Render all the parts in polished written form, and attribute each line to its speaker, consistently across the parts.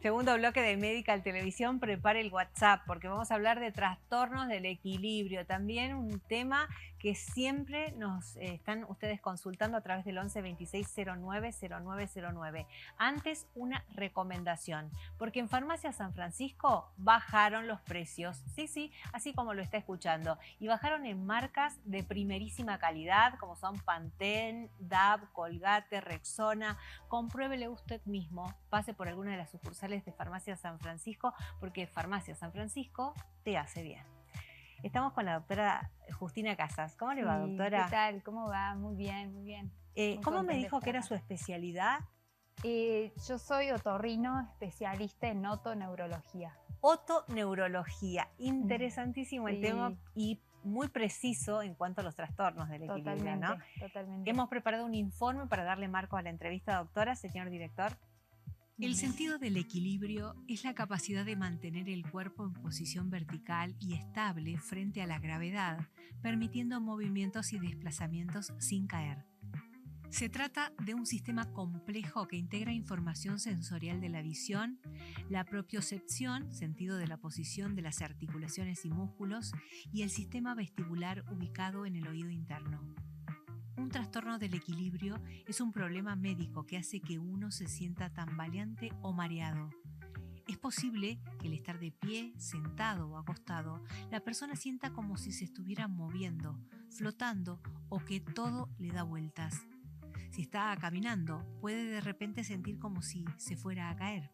Speaker 1: Segundo bloque de Medical Televisión, prepare el WhatsApp porque vamos a hablar de trastornos del equilibrio. También un tema que siempre nos están ustedes consultando a través del 11 26 09 0909. Antes, una recomendación, porque en Farmacia San Francisco bajaron los precios. Sí, sí, así como lo está escuchando. Y bajaron en marcas de primerísima calidad, como son Pantene, Dove, Colgate, Rexona. Compruébele usted mismo, pase por alguna de las sucursales de Farmacia San Francisco, porque Farmacia San Francisco te hace bien. Estamos con la doctora Justina Casas. ¿Cómo le va,
Speaker 2: Sí,
Speaker 1: doctora?
Speaker 2: ¿qué tal? ¿Cómo va? Muy bien, muy bien. Muy
Speaker 1: ¿Cómo me
Speaker 2: contenta de
Speaker 1: dijo que
Speaker 2: estar
Speaker 1: era
Speaker 2: acá.
Speaker 1: su especialidad?
Speaker 2: Yo soy otorrino especialista en otoneurología.
Speaker 1: Otoneurología. Interesantísimo el tema
Speaker 2: Sí,
Speaker 1: y muy preciso en cuanto a los trastornos del equilibrio, ¿no?
Speaker 2: totalmente, totalmente.
Speaker 1: Hemos preparado un informe para darle marco a la entrevista, doctora, señor director.
Speaker 2: Muy
Speaker 3: El
Speaker 2: bien.
Speaker 3: sentido del equilibrio es la capacidad de mantener el cuerpo en posición vertical y estable frente a la gravedad, permitiendo movimientos y desplazamientos sin caer. Se trata de un sistema complejo que integra información sensorial de la visión, la propiocepción, sentido de la posición de las articulaciones y músculos, y el sistema vestibular ubicado en el oído interno. Un trastorno del equilibrio es un problema médico que hace que uno se sienta tambaleante o mareado. Es posible que al estar de pie, sentado o acostado, la persona sienta como si se estuviera moviendo, flotando o que todo le da vueltas. Si está caminando, puede de repente sentir como si se fuera a caer.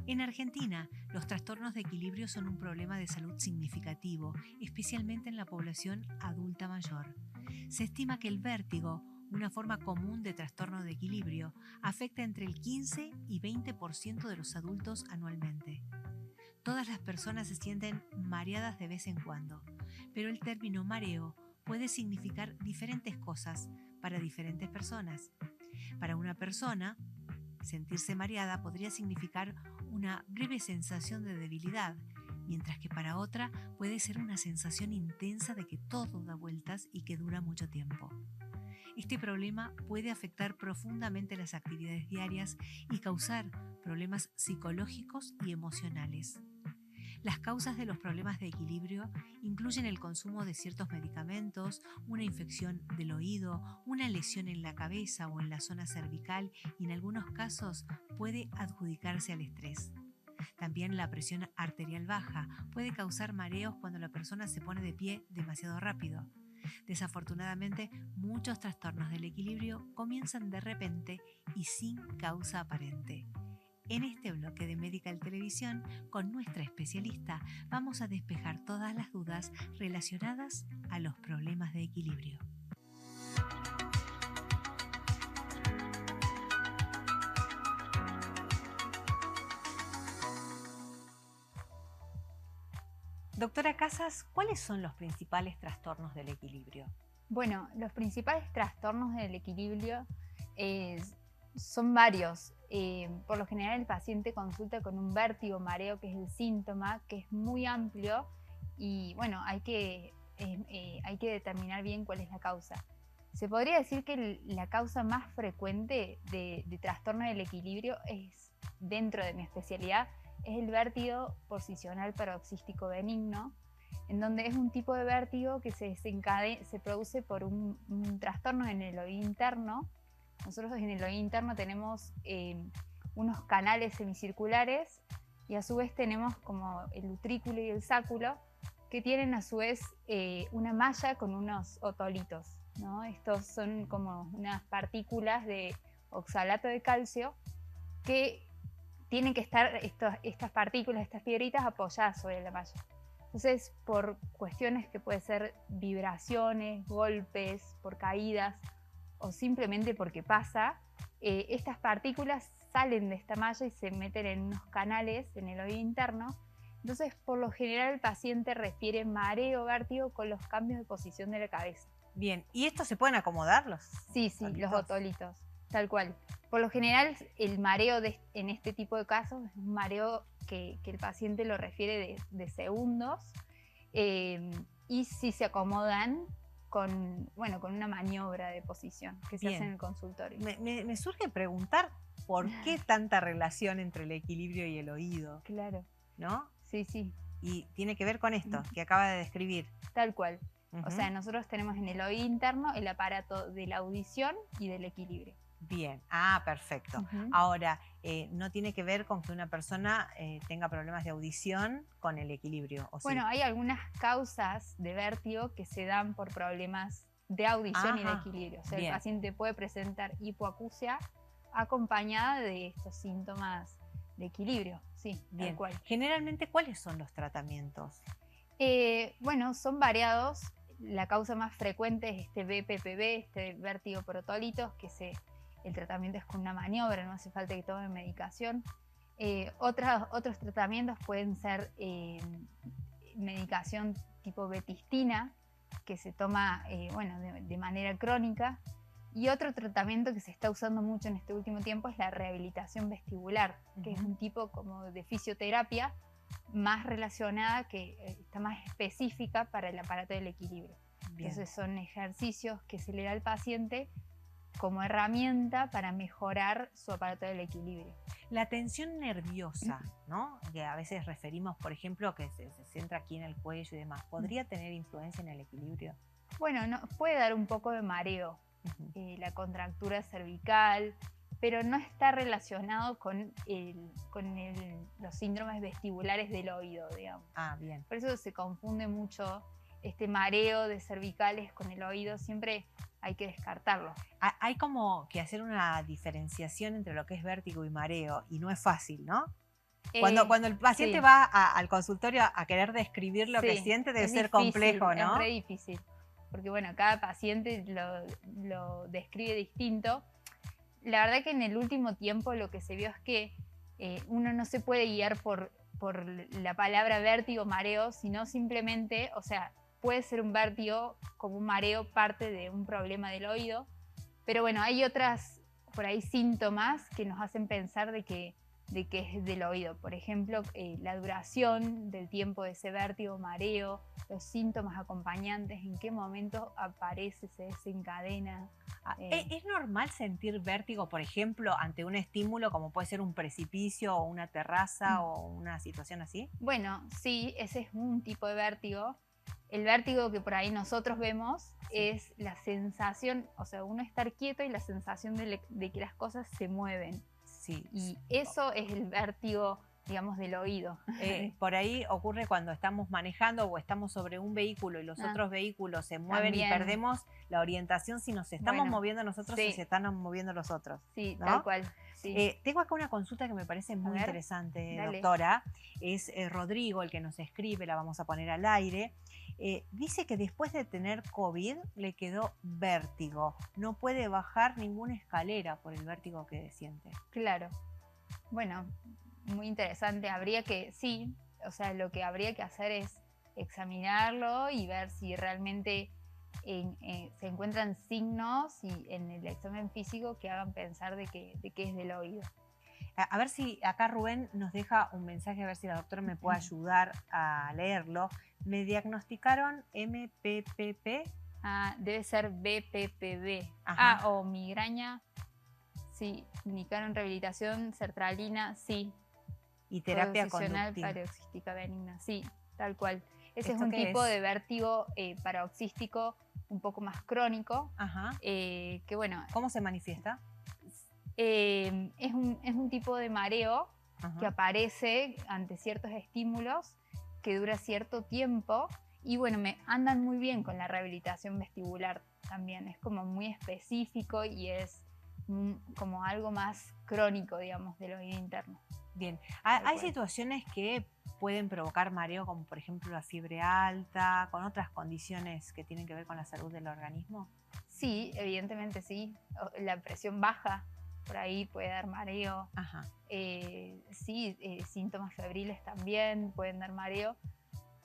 Speaker 3: En Argentina, los trastornos de equilibrio son un problema de salud significativo, especialmente en la población adulta mayor. Se estima que el vértigo, una forma común de trastorno de equilibrio, afecta entre el 15 y 20% de los adultos anualmente. Todas las personas se sienten mareadas de vez en cuando, pero el término mareo puede significar diferentes cosas para diferentes personas. Para una persona, sentirse mareada podría significar una breve sensación de debilidad, mientras que para otra puede ser una sensación intensa de que todo da vueltas y que dura mucho tiempo. Este problema puede afectar profundamente las actividades diarias y causar problemas psicológicos y emocionales. Las causas de los problemas de equilibrio incluyen el consumo de ciertos medicamentos, una infección del oído, una lesión en la cabeza o en la zona cervical y en algunos casos puede adjudicarse al estrés. También la presión arterial baja puede causar mareos cuando la persona se pone de pie demasiado rápido. Desafortunadamente, muchos trastornos del equilibrio comienzan de repente y sin causa aparente. En este bloque de Medical Televisión, con nuestra especialista, vamos a despejar todas las dudas relacionadas a los problemas de equilibrio.
Speaker 1: Doctora Casas, ¿cuáles son los principales trastornos del equilibrio?
Speaker 2: Bueno, los principales trastornos del equilibrio eh, son varios. Por lo general el paciente consulta con un vértigo, mareo, que es el síntoma, que es muy amplio y bueno, hay que determinar bien cuál es la causa. Se podría decir que la causa más frecuente de trastorno del equilibrio es, dentro de mi especialidad, es el vértigo posicional paroxístico benigno, en donde es un tipo de vértigo que se produce por un trastorno en el oído interno. Nosotros en el oído interno tenemos unos canales semicirculares y a su vez tenemos como el utrículo y el sáculo, que tienen a su vez una malla con unos otolitos, ¿no? Estos son como unas partículas de oxalato de calcio que tienen que estar estas partículas, estas piedritas apoyadas sobre la malla. Entonces, por cuestiones que pueden ser vibraciones, golpes, por caídas o simplemente porque pasa, estas partículas salen de esta malla y se meten en unos canales en el oído interno. Entonces, por lo general, el paciente refiere mareo, vértigo con los cambios de posición de la cabeza.
Speaker 1: Bien, ¿y estos se pueden acomodar los
Speaker 2: Sí, los otolitos, tal cual. Por lo general, el mareo en este tipo de casos es un mareo que el paciente lo refiere de segundos y si se acomodan con una maniobra de posición que se hace en el consultorio.
Speaker 1: Me surge preguntar, por qué tanta relación entre el equilibrio y el oído,
Speaker 2: Claro,
Speaker 1: ¿no?
Speaker 2: sí, sí,
Speaker 1: Y tiene que ver con esto que acaba de describir.
Speaker 2: tal cual. O
Speaker 1: Ujú.
Speaker 2: sea, nosotros tenemos en el oído interno el aparato de la audición y del equilibrio.
Speaker 1: Bien, perfecto.
Speaker 2: Ujú.
Speaker 1: Ahora, no tiene que ver con que una persona tenga problemas de audición con el equilibrio, ¿o sí?
Speaker 2: Bueno, hay algunas causas de vértigo que se dan por problemas de audición y de
Speaker 1: Ajá,
Speaker 2: equilibrio. O sea,
Speaker 1: bien.
Speaker 2: el paciente puede presentar hipoacusia acompañada de estos síntomas de equilibrio, sí, tal
Speaker 1: Bien.
Speaker 2: cual.
Speaker 1: Generalmente, ¿cuáles son los tratamientos?
Speaker 2: Bueno, son variados. La causa más frecuente es este BPPV, este vértigo protolitos, el tratamiento es con una maniobra, no hace falta que tomen medicación. Otros tratamientos pueden ser medicación tipo betistina, que se toma de manera crónica. Y otro tratamiento que se está usando mucho en este último tiempo es la rehabilitación vestibular, que es un tipo como de fisioterapia más relacionada, que está más específica para el aparato del equilibrio.
Speaker 1: Bien.
Speaker 2: Entonces son ejercicios que se le da al paciente como herramienta para mejorar su aparato del equilibrio.
Speaker 1: La tensión nerviosa, ¿no? Que a veces referimos, por ejemplo, que se centra aquí en el cuello y demás, ¿podría tener influencia en el equilibrio?
Speaker 2: Bueno, puede dar un poco de mareo, la contractura cervical, pero no está relacionado con los síndromes vestibulares del oído, digamos.
Speaker 1: Bien.
Speaker 2: Por eso se confunde mucho este mareo de cervicales con el oído, siempre hay que descartarlo.
Speaker 1: Hay como que hacer una diferenciación entre lo que es vértigo y mareo, y no es fácil, ¿no? Cuando el paciente
Speaker 2: Sí.
Speaker 1: va al consultorio a querer describir lo que
Speaker 2: Sí,
Speaker 1: siente, debe
Speaker 2: es
Speaker 1: ser
Speaker 2: difícil,
Speaker 1: complejo, ¿no?
Speaker 2: Es re difícil, porque bueno, cada paciente lo describe distinto. La verdad que en el último tiempo lo que se vio es que uno no se puede guiar por la palabra vértigo, mareo, sino simplemente, o sea, puede ser un vértigo como un mareo parte de un problema del oído, pero bueno, hay otras por ahí síntomas que nos hacen pensar de que es del oído. Por ejemplo, la duración del tiempo de ese vértigo, mareo, los síntomas acompañantes, en qué momento aparece, se desencadena.
Speaker 1: ¿Es normal sentir vértigo, por ejemplo, ante un estímulo como puede ser un precipicio o una terraza o una situación así?
Speaker 2: Bueno, sí, ese es un tipo de vértigo. El vértigo que por ahí nosotros vemos es la sensación, o sea, uno estar quieto y la sensación de que las cosas se mueven.
Speaker 1: Sí.
Speaker 2: Y eso es el vértigo, digamos, del oído.
Speaker 1: Por ahí ocurre cuando estamos manejando o estamos sobre un vehículo y los otros vehículos se mueven y perdemos la orientación si nos estamos moviendo nosotros o se están moviendo los otros.
Speaker 2: Sí,
Speaker 1: ¿no?
Speaker 2: tal cual. Sí.
Speaker 1: Tengo acá una consulta que me parece muy interesante,
Speaker 2: dale.
Speaker 1: doctora. Es Rodrigo el que nos escribe, la vamos a poner al aire. Dice que después de tener COVID le quedó vértigo. No puede bajar ninguna escalera por el vértigo que siente.
Speaker 2: Claro. Bueno, muy interesante. Lo que habría que hacer es examinarlo y ver si realmente se encuentran signos en el examen físico que hagan pensar de que es del oído.
Speaker 1: A ver si acá Rubén nos deja un mensaje, a ver si la doctora me puede ayudar a leerlo. Me diagnosticaron MPPP.
Speaker 2: Debe ser BPPV. O migraña. Sí, indicaron rehabilitación, sertralina, sí.
Speaker 1: Y terapia conductiva.
Speaker 2: Paroxística benigna, sí, tal cual. Ese es un tipo de vértigo paroxístico un poco más crónico. Que bueno.
Speaker 1: ¿Cómo se manifiesta?
Speaker 2: Es un tipo de mareo que aparece ante ciertos estímulos, que dura cierto tiempo. Y bueno, andan muy bien con la rehabilitación vestibular también. Es como muy específico y es como algo más crónico, digamos, del oído interno.
Speaker 1: Bien, hay situaciones que pueden provocar mareo, como por ejemplo la fiebre alta, con otras condiciones que tienen que ver con la salud del organismo.
Speaker 2: Sí, evidentemente sí. La presión baja, por ahí puede dar mareo. Síntomas febriles también pueden dar mareo.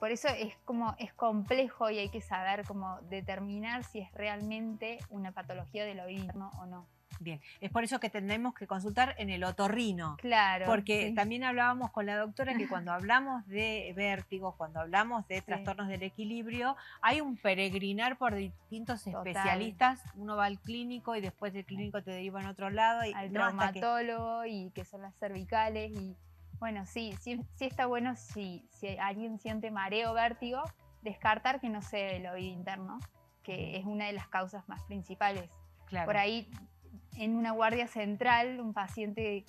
Speaker 2: Por eso es complejo y hay que saber cómo determinar si es realmente una patología del oído interno o no.
Speaker 1: Bien, es por eso que tenemos que consultar en el otorrino.
Speaker 2: Claro.
Speaker 1: Porque
Speaker 2: sí.
Speaker 1: también hablábamos con la doctora que cuando hablamos de vértigos, cuando hablamos de
Speaker 2: Sí.
Speaker 1: trastornos del equilibrio, hay un peregrinar por distintos
Speaker 2: Total.
Speaker 1: especialistas. Uno va al clínico y después del clínico te deriva en otro lado. Y,
Speaker 2: Al
Speaker 1: ¿no? Hasta que...
Speaker 2: traumatólogo y que son las cervicales. Y bueno, sí está bueno si alguien siente mareo o vértigo, descartar que no sea el oído interno, que es una de las causas más principales.
Speaker 1: Claro.
Speaker 2: Por ahí, en una guardia central, un paciente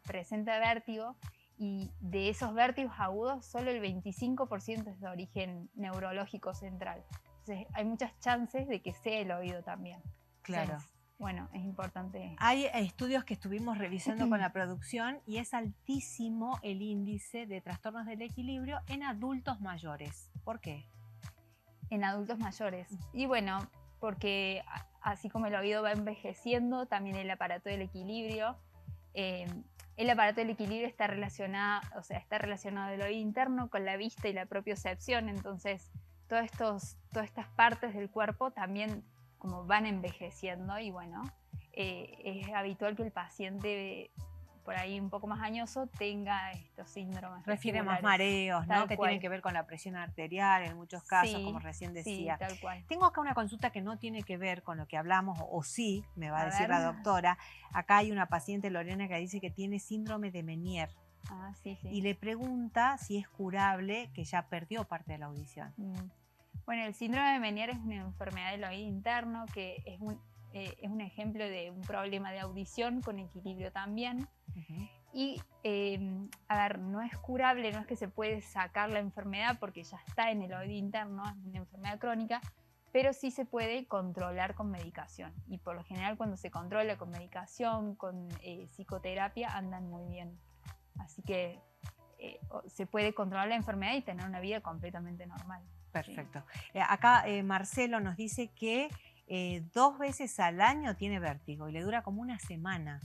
Speaker 2: presenta vértigo y de esos vértigos agudos, solo el 25% es de origen neurológico central. Entonces, hay muchas chances de que sea el oído también.
Speaker 1: Claro.
Speaker 2: Entonces, bueno, es importante.
Speaker 1: Hay estudios que estuvimos revisando con la producción y es altísimo el índice de trastornos del equilibrio en adultos mayores. ¿Por qué?
Speaker 2: En adultos mayores. Y bueno, porque así como el oído va envejeciendo, también el aparato del equilibrio. El aparato del equilibrio está relacionado del oído interno con la vista y la propiocepción. Entonces, todas estas partes del cuerpo también como van envejeciendo y bueno, es habitual que el paciente por ahí un poco más añoso tenga estos síndromes.
Speaker 1: Refiere más mareos, ¿no? Que
Speaker 2: cual.
Speaker 1: tienen que ver con la presión arterial en muchos casos,
Speaker 2: Sí,
Speaker 1: como recién decía.
Speaker 2: Sí, tal cual.
Speaker 1: Tengo acá una consulta que no tiene que ver con lo que hablamos, o sí, me va a decir
Speaker 2: ver.
Speaker 1: la doctora. Acá hay una paciente, Lorena, que dice que tiene síndrome de Meniere.
Speaker 2: Ah, sí, sí.
Speaker 1: Y le pregunta si es curable, que ya perdió parte de la audición.
Speaker 2: Bueno, el síndrome de Meniere es una enfermedad del oído interno que es un ejemplo de un problema de audición con equilibrio también. Y, a ver, no es curable, no es que se puede sacar la enfermedad porque ya está en el oído interno, es una enfermedad crónica, pero sí se puede controlar con medicación. Y por lo general cuando se controla con medicación, con psicoterapia, andan muy bien. Así que se puede controlar la enfermedad y tener una vida completamente normal.
Speaker 1: Perfecto. Sí. Acá Marcelo nos dice que 2 veces al año tiene vértigo y le dura como una semana.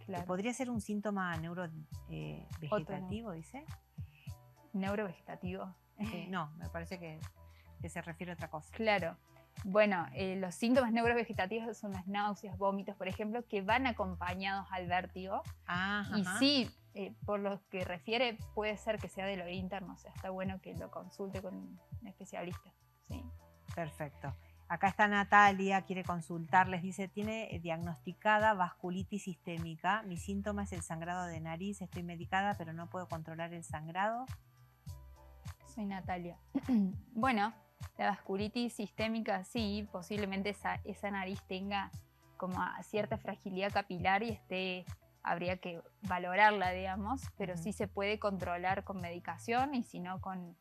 Speaker 1: Claro. ¿Podría ser un síntoma neurovegetativo, dice?
Speaker 2: ¿Neurovegetativo?
Speaker 1: No, me parece que se refiere a otra cosa.
Speaker 2: Claro. Bueno, los síntomas neurovegetativos son las náuseas, vómitos, por ejemplo, que van acompañados al vértigo. Y sí, por lo que refiere, puede ser que sea del oído interno. O sea, está bueno que lo consulte con un especialista. Sí.
Speaker 1: Perfecto. Acá está Natalia, quiere consultarles, dice, tiene diagnosticada vasculitis sistémica, mi síntoma es el sangrado de nariz, estoy medicada pero no puedo controlar el sangrado.
Speaker 2: Soy Natalia. Bueno, la vasculitis sistémica sí, posiblemente esa nariz tenga como cierta fragilidad capilar y habría que valorarla, digamos, pero sí se puede controlar con medicación y si no con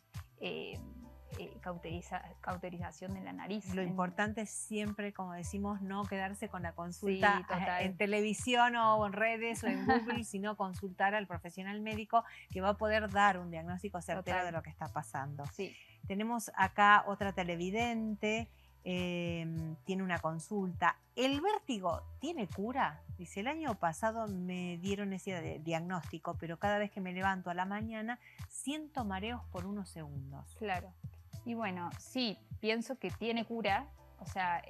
Speaker 2: cauterización de la nariz.
Speaker 1: Lo importante es siempre, como decimos, no quedarse con la consulta en televisión o en redes o en Google, sino consultar al profesional médico que va a poder dar un diagnóstico certero de lo que está pasando.
Speaker 2: Sí.
Speaker 1: Tenemos acá otra televidente, tiene una consulta. ¿El vértigo tiene cura? Dice, el año pasado me dieron ese diagnóstico, pero cada vez que me levanto a la mañana siento mareos por unos segundos.
Speaker 2: Claro. Y bueno, sí, pienso que tiene cura, o sea,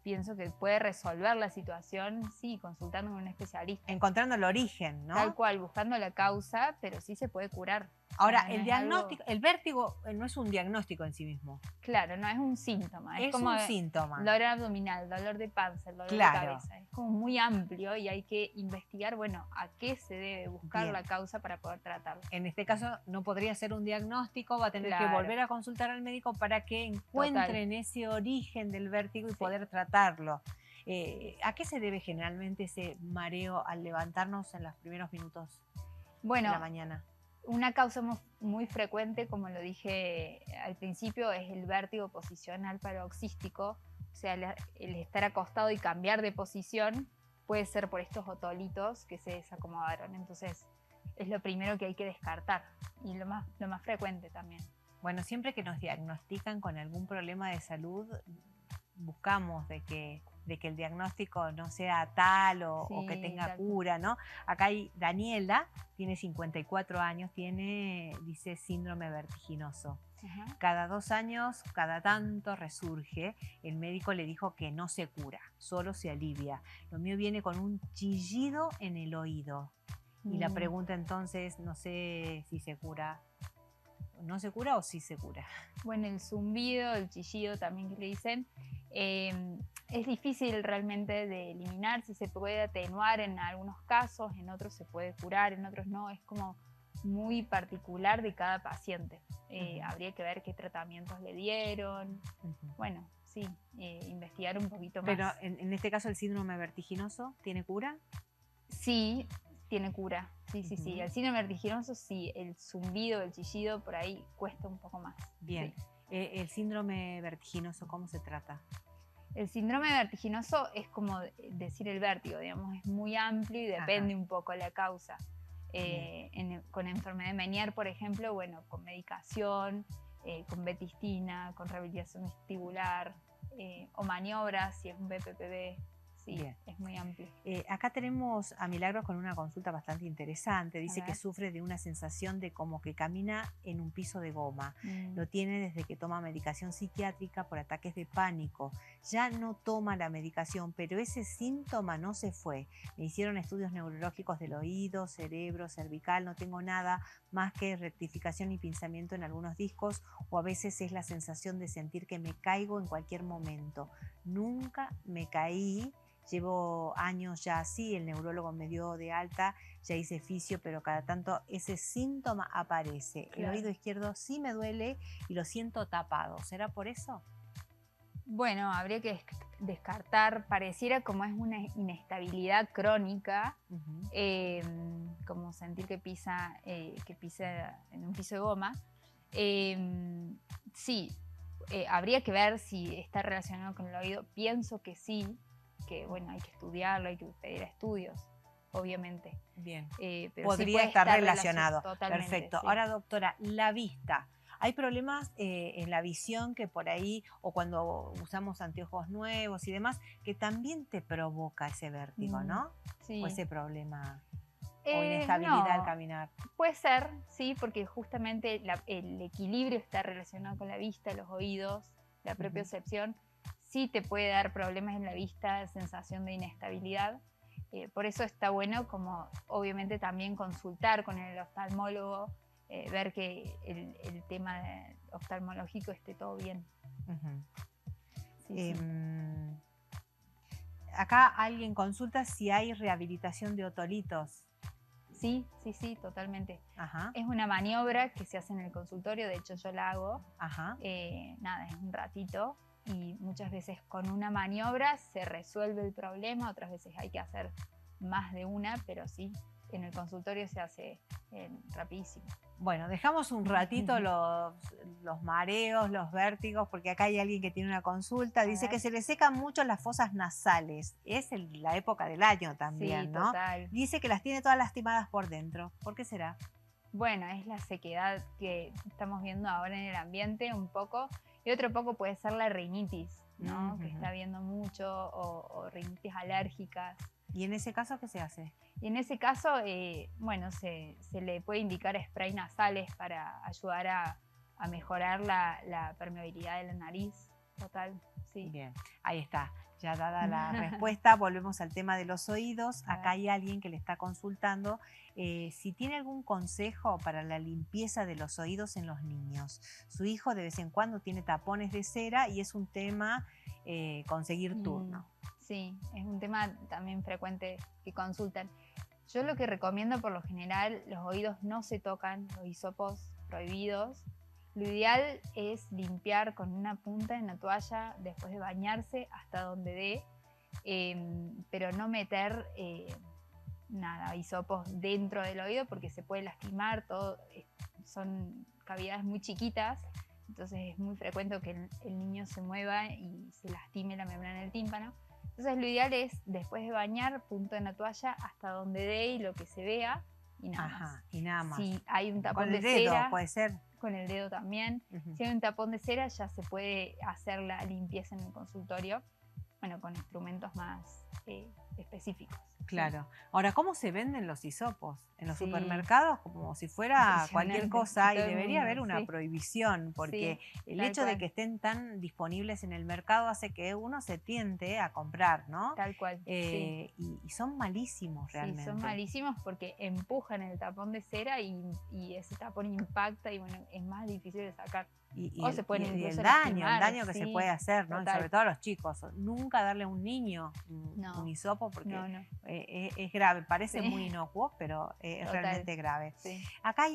Speaker 2: pienso que puede resolver la situación, sí, consultando con un especialista.
Speaker 1: Encontrando el origen, ¿no?
Speaker 2: Tal cual, buscando la causa, pero sí se puede curar.
Speaker 1: Ahora, el diagnóstico, el vértigo no es un diagnóstico en sí mismo.
Speaker 2: Claro, no es un síntoma.
Speaker 1: Es como un síntoma.
Speaker 2: Dolor abdominal, dolor de panza, dolor de cabeza. Es como muy amplio y hay que investigar, bueno, a qué se debe buscar la causa para poder tratarlo.
Speaker 1: En este caso no podría ser un diagnóstico, va a tener que volver a consultar al médico para que encuentren ese origen del vértigo y poder tratarlo. ¿A qué se debe generalmente ese mareo al levantarnos en los primeros minutos de la mañana?
Speaker 2: Una causa muy frecuente, como lo dije al principio, es el vértigo posicional paroxístico. O sea, el estar acostado y cambiar de posición puede ser por estos otolitos que se desacomodaron. Entonces, es lo primero que hay que descartar y lo más frecuente también.
Speaker 1: Bueno, siempre que nos diagnostican con algún problema de salud, buscamos de que el diagnóstico no sea tal o que tenga cura, ¿no? Acá hay Daniela, tiene 54 años, dice síndrome vertiginoso.
Speaker 2: Ajá.
Speaker 1: Cada 2 años, cada tanto resurge. El médico le dijo que no se cura, solo se alivia. Lo mío viene con un chillido en el oído. Y la pregunta entonces, no sé si se cura. ¿No se cura o sí se cura?
Speaker 2: Bueno, el zumbido, el chillido también que le dicen, es difícil realmente de eliminar. Si se puede atenuar en algunos casos, en otros se puede curar, en otros no. Es como muy particular de cada paciente. Habría que ver qué tratamientos le dieron. Bueno, sí, investigar un poquito más.
Speaker 1: Pero en este caso, ¿el síndrome vertiginoso tiene cura?
Speaker 2: Sí, tiene cura. Sí, sí, sí. El síndrome vertiginoso sí, el zumbido, el chillido, por ahí cuesta un poco más.
Speaker 1: Bien.
Speaker 2: Sí.
Speaker 1: ¿El síndrome vertiginoso cómo se trata?
Speaker 2: El síndrome vertiginoso es como decir el vértigo, digamos, es muy amplio y depende un poco la causa. Con enfermedad de Meniere, por ejemplo, bueno, con medicación, con betistina, con rehabilitación vestibular o maniobras, si es un BPPV. Sí, bien. Es muy amplio.
Speaker 1: Acá tenemos a Milagros con una consulta bastante interesante. Dice que sufre de una sensación de como que camina en un piso de goma. Lo tiene desde que toma medicación psiquiátrica por ataques de pánico. Ya no toma la medicación, pero ese síntoma no se fue. Me hicieron estudios neurológicos del oído, cerebro, cervical. No tengo nada más que rectificación y pinzamiento en algunos discos, o a veces es la sensación de sentir que me caigo en cualquier momento. Nunca me caí. Llevo años ya así, el neurólogo me dio de alta, ya hice fisio, pero cada tanto ese síntoma aparece. Claro. El oído izquierdo sí me duele y lo siento tapado. ¿Será por eso?
Speaker 2: Bueno, habría que descartar, pareciera como es una inestabilidad crónica, como sentir que pisa en un piso de goma. Sí, habría que ver si está relacionado con el oído. Pienso que sí, que bueno, hay que estudiarlo, hay que pedir estudios, obviamente.
Speaker 1: Bien,
Speaker 2: pero
Speaker 1: podría
Speaker 2: sí puede
Speaker 1: estar relacionado.
Speaker 2: Totalmente.
Speaker 1: Perfecto. Sí. Ahora, doctora, la vista. Hay problemas en la visión que por ahí, o cuando usamos anteojos nuevos y demás, que también te provoca ese vértigo, ¿no?
Speaker 2: Sí.
Speaker 1: O ese problema o inestabilidad al caminar.
Speaker 2: Puede ser, sí, porque justamente el equilibrio está relacionado con la vista, los oídos, la propiocepción. Sí te puede dar problemas en la vista, sensación de inestabilidad. Por eso está bueno como obviamente también consultar con el oftalmólogo, ver que el tema oftalmológico esté todo bien.
Speaker 1: Sí. Acá alguien consulta si hay rehabilitación de otolitos.
Speaker 2: Sí, sí, sí, totalmente. Es una maniobra que se hace en el consultorio, de hecho yo la hago. Nada, es un ratito. Y muchas veces con una maniobra se resuelve el problema, otras veces hay que hacer más de una, pero sí, en el consultorio se hace rapidísimo.
Speaker 1: Bueno, dejamos un ratito los mareos, los vértigos, porque acá hay alguien que tiene una consulta. Dice que se le secan mucho las fosas nasales. Es la época del año también,
Speaker 2: sí,
Speaker 1: ¿no?
Speaker 2: Total.
Speaker 1: Dice que las tiene todas lastimadas por dentro. ¿Por qué será?
Speaker 2: Bueno, es la sequedad que estamos viendo ahora en el ambiente un poco. Y otro poco puede ser la rinitis, ¿no? Que está viendo mucho, o rinitis alérgicas.
Speaker 1: ¿Y en ese caso qué se hace?
Speaker 2: Y en ese caso, bueno, se le puede indicar spray nasales para ayudar a mejorar la permeabilidad de la nariz. Total, sí.
Speaker 1: Bien, ahí está. Ya dada la respuesta, volvemos al tema de los oídos. Acá hay alguien que le está consultando si tiene algún consejo para la limpieza de los oídos en los niños. Su hijo de vez en cuando tiene tapones de cera y es un tema conseguir turno.
Speaker 2: Sí, es un tema también frecuente que consultan. Yo lo que recomiendo por lo general, los oídos no se tocan, los hisopos prohibidos. Lo ideal es limpiar con una punta en la toalla después de bañarse hasta donde dé, pero no meter hisopos dentro del oído porque se puede lastimar, son cavidades muy chiquitas, entonces es muy frecuente que el niño se mueva y se lastime la membrana del tímpano. Entonces lo ideal es, después de bañar, punto en la toalla hasta donde dé y lo que se vea, y nada más.
Speaker 1: Y nada más.
Speaker 2: Si hay un tapón
Speaker 1: con el
Speaker 2: de
Speaker 1: dedo,
Speaker 2: cera,
Speaker 1: puede ser.
Speaker 2: Con el dedo también. Si hay un tapón de cera, ya se puede hacer la limpieza en el consultorio, bueno, con instrumentos más específicos.
Speaker 1: Claro. Ahora, ¿cómo se venden los hisopos? En los
Speaker 2: Sí.
Speaker 1: supermercados como si fuera cualquier
Speaker 2: Impresionante,
Speaker 1: cosa y
Speaker 2: todo el
Speaker 1: debería
Speaker 2: mundo,
Speaker 1: haber una
Speaker 2: sí.
Speaker 1: prohibición porque el
Speaker 2: tal
Speaker 1: hecho de
Speaker 2: cual.
Speaker 1: que estén tan disponibles en el mercado hace que uno se tiente a comprar, ¿no?
Speaker 2: Tal cual, sí.
Speaker 1: Y son malísimos realmente.
Speaker 2: Sí, son malísimos porque empujan el tapón de cera y ese tapón impacta y bueno, es más difícil de sacar. O se pueden
Speaker 1: Y
Speaker 2: incluso
Speaker 1: el
Speaker 2: lastimar,
Speaker 1: daño que se
Speaker 2: sí,
Speaker 1: puede hacer, ¿no? Y
Speaker 2: total.
Speaker 1: sobre todo a los chicos. Nunca darle a un niño
Speaker 2: No,
Speaker 1: un hisopo porque
Speaker 2: no, no.
Speaker 1: es grave. Parece
Speaker 2: Sí.
Speaker 1: muy inocuo, pero es
Speaker 2: Total.
Speaker 1: realmente grave.
Speaker 2: Sí.
Speaker 1: Acá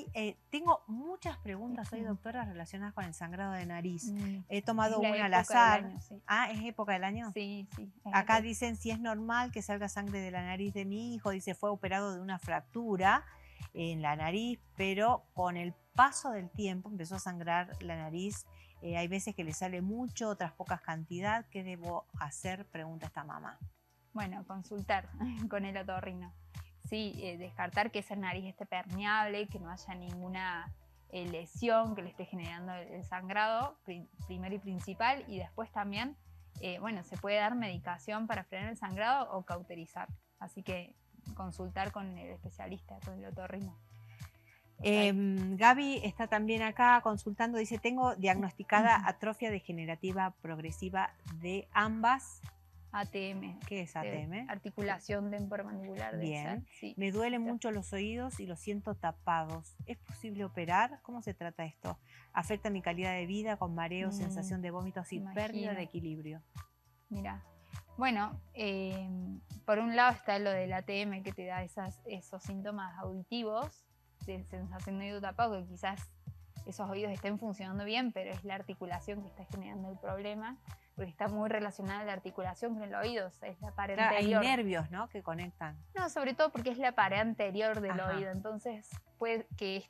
Speaker 1: tengo muchas preguntas hoy, doctora, relacionadas con el sangrado de nariz. He tomado
Speaker 2: Es la
Speaker 1: una al
Speaker 2: época del
Speaker 1: azar.
Speaker 2: año, sí.
Speaker 1: Ah, ¿es época del año?
Speaker 2: Sí, sí. es
Speaker 1: Acá
Speaker 2: época.
Speaker 1: dicen si es normal que salga sangre de la nariz de mi hijo. Dice, fue operado de una fractura en la nariz, pero con el paso del tiempo empezó a sangrar la nariz. Hay veces que le sale mucho, otras pocas cantidad. ¿Qué debo hacer? Pregunta esta mamá.
Speaker 2: Bueno, consultar con el otorrino. Sí, descartar que esa nariz esté permeable, que no haya ninguna lesión que le esté generando el sangrado, primero y principal, y después también, bueno, se puede dar medicación para frenar el sangrado o cauterizar. Así que consultar con el especialista, con el otorrino.
Speaker 1: Gaby está también acá consultando, dice, tengo diagnosticada atrofia degenerativa progresiva de ambas.
Speaker 2: ATM.
Speaker 1: ¿Qué es ATM?
Speaker 2: Articulación temporomandibular.
Speaker 1: Bien.
Speaker 2: Sí.
Speaker 1: Me duelen mucho los oídos y los siento tapados. ¿Es posible operar? ¿Cómo se trata esto? Afecta mi calidad de vida con mareo, sensación de vómitos y pérdida de equilibrio.
Speaker 2: Mira, bueno, por un lado está lo del ATM que te da esos síntomas auditivos de sensación de oído tapado, que quizás esos oídos estén funcionando bien, pero es la articulación que está generando el problema, porque está muy relacionada la articulación con el oído, o sea, es la pared anterior.
Speaker 1: Hay nervios, ¿no?, que conectan.
Speaker 2: No, sobre todo porque es la pared anterior del
Speaker 1: Ajá.
Speaker 2: oído, entonces puede que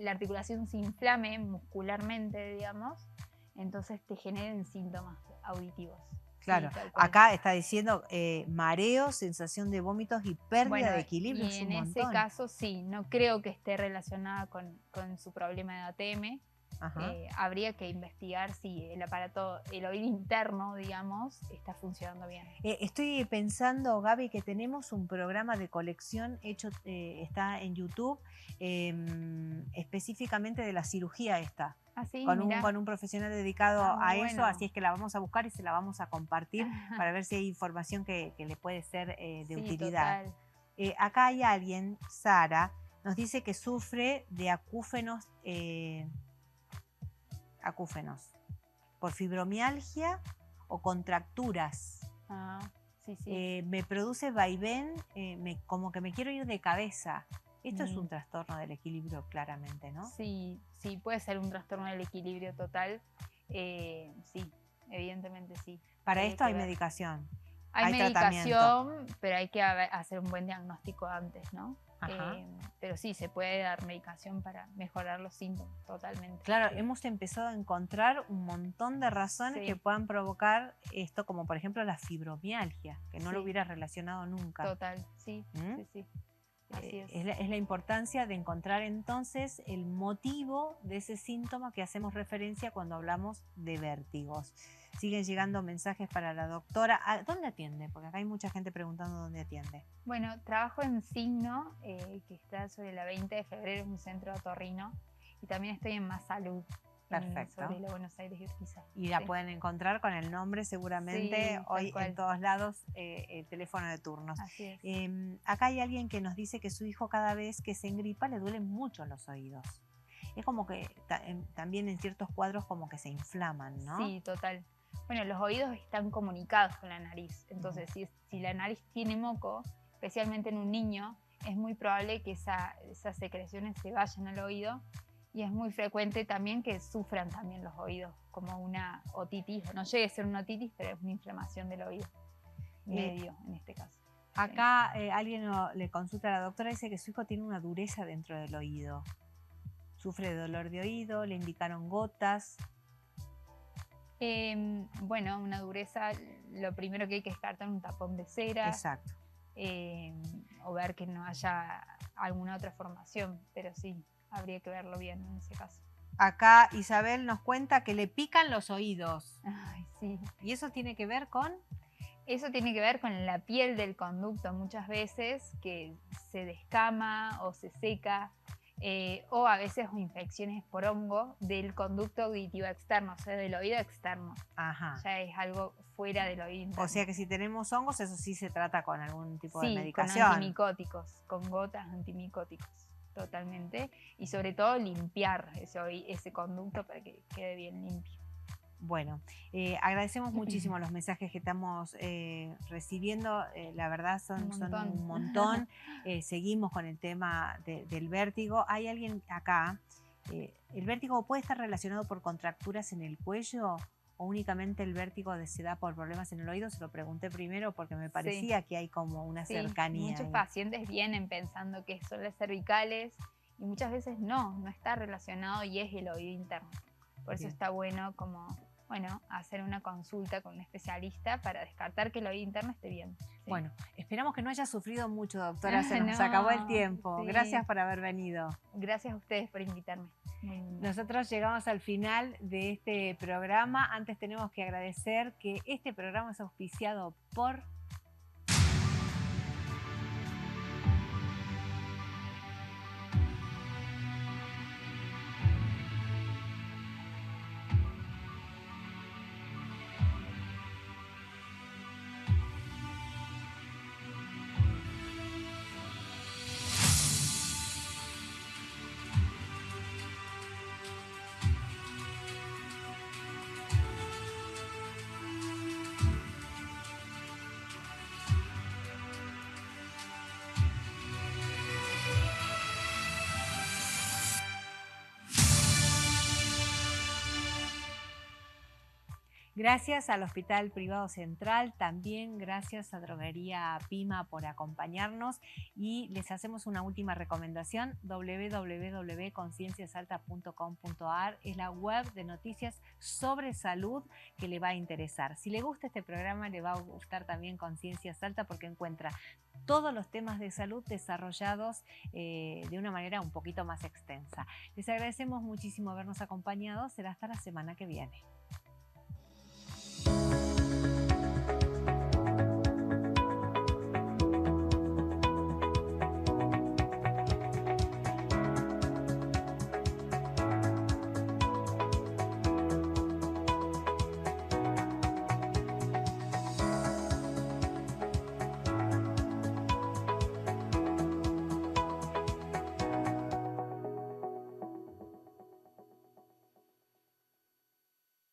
Speaker 2: la articulación se inflame muscularmente, digamos, entonces te generen síntomas auditivos.
Speaker 1: Claro,
Speaker 2: sí,
Speaker 1: acá está diciendo mareo, sensación de vómitos y pérdida de equilibrio.
Speaker 2: Y en ese caso sí, no creo que esté relacionada con su problema de ATM. Habría que investigar si el aparato, el oído interno, digamos, está funcionando bien.
Speaker 1: Estoy pensando, Gaby, que tenemos un programa de colección hecho, está en YouTube, específicamente de la cirugía esta.
Speaker 2: Sí,
Speaker 1: con un profesional dedicado a eso, así es que la vamos a buscar y se la vamos a compartir para ver si hay información que le puede ser de utilidad. Acá hay alguien, Sara, nos dice que sufre de acúfenos por fibromialgia o contracturas. Me produce vaivén, como que me quiero ir de cabeza. Esto es un trastorno del equilibrio, claramente, ¿no?
Speaker 2: Sí, puede ser un trastorno del equilibrio total. Sí, evidentemente sí.
Speaker 1: Para esto hay medicación.
Speaker 2: Hay medicación, tratamiento, pero hay que hacer un buen diagnóstico antes, ¿no? Pero sí, se puede dar medicación para mejorar los síntomas, totalmente.
Speaker 1: Claro, hemos empezado a encontrar un montón de razones que puedan provocar esto, como por ejemplo la fibromialgia, que no lo hubiera relacionado nunca.
Speaker 2: Total, sí. Así es.
Speaker 1: Es la importancia de encontrar entonces el motivo de ese síntoma que hacemos referencia cuando hablamos de vértigos. Siguen llegando mensajes para la doctora. ¿Dónde atiende? Porque acá hay mucha gente preguntando dónde atiende.
Speaker 2: Bueno, trabajo en Signo, que está sobre la 20 de febrero, en un centro de otorrino. Y también estoy en Más Salud.
Speaker 1: Perfecto.
Speaker 2: Sobre la Buenos Aires y Urquiza.
Speaker 1: Y la pueden encontrar con el nombre seguramente hoy en todos lados, el teléfono de turnos.
Speaker 2: Así es.
Speaker 1: Acá hay alguien que nos dice que su hijo cada vez que se engripa le duelen mucho los oídos. Es como que también en ciertos cuadros como que se inflaman, ¿no?
Speaker 2: Sí, total. Bueno, los oídos están comunicados con la nariz. Entonces, si la nariz tiene moco, especialmente en un niño, es muy probable que esas secreciones se vayan al oído. Y es muy frecuente también que sufran también los oídos, como una otitis. No llegue a ser una otitis, pero es una inflamación del oído medio en este caso.
Speaker 1: Acá alguien le consulta a la doctora y dice que su hijo tiene una dureza dentro del oído. Sufre de dolor de oído, le indicaron gotas.
Speaker 2: Bueno, una dureza, lo primero que hay que descartar es un tapón de cera.
Speaker 1: Exacto.
Speaker 2: O ver que no haya alguna otra formación, pero sí. Habría que verlo bien en ese caso.
Speaker 1: Acá Isabel nos cuenta que le pican los oídos.
Speaker 2: Ay, sí.
Speaker 1: ¿Y eso tiene que ver con?
Speaker 2: Eso tiene que ver con la piel del conducto muchas veces, que se descama o se seca, o a veces infecciones por hongo del conducto auditivo externo, o sea, del oído externo.
Speaker 1: Ajá.
Speaker 2: Ya es algo fuera del oído interno.
Speaker 1: O sea que si tenemos hongos, eso sí se trata con algún tipo de
Speaker 2: Sí, con
Speaker 1: medicación.
Speaker 2: antimicóticos, con gotas antimicóticos, totalmente. Y sobre todo limpiar ese conducto para que quede bien limpio.
Speaker 1: Bueno, agradecemos muchísimo los mensajes que estamos recibiendo, la verdad son un montón. Seguimos con el tema del vértigo. Hay alguien acá, ¿el vértigo puede estar relacionado por contracturas en el cuello o únicamente el vértigo se da por problemas en el oído? Se lo pregunté primero porque me parecía que hay como una cercanía.
Speaker 2: Muchos
Speaker 1: ahí.
Speaker 2: pacientes vienen pensando que son las cervicales y muchas veces no está relacionado y es el oído interno. Por eso está bueno hacer una consulta con un especialista para descartar que el oído interno esté bien. ¿Sí?
Speaker 1: Bueno, esperamos que no haya sufrido mucho, doctora. Se nos acabó el tiempo. Sí. Gracias por haber venido.
Speaker 2: Gracias a ustedes por invitarme.
Speaker 1: Nosotros llegamos al final de este programa. Antes tenemos que agradecer que este programa es auspiciado por... Gracias al Hospital Privado Central, también gracias a Droguería Pima por acompañarnos y les hacemos una última recomendación, www.concienciasalta.com.ar es la web de noticias sobre salud que le va a interesar. Si le gusta este programa, le va a gustar también Conciencia Salta porque encuentra todos los temas de salud desarrollados de una manera un poquito más extensa. Les agradecemos muchísimo habernos acompañado, será hasta la semana que viene.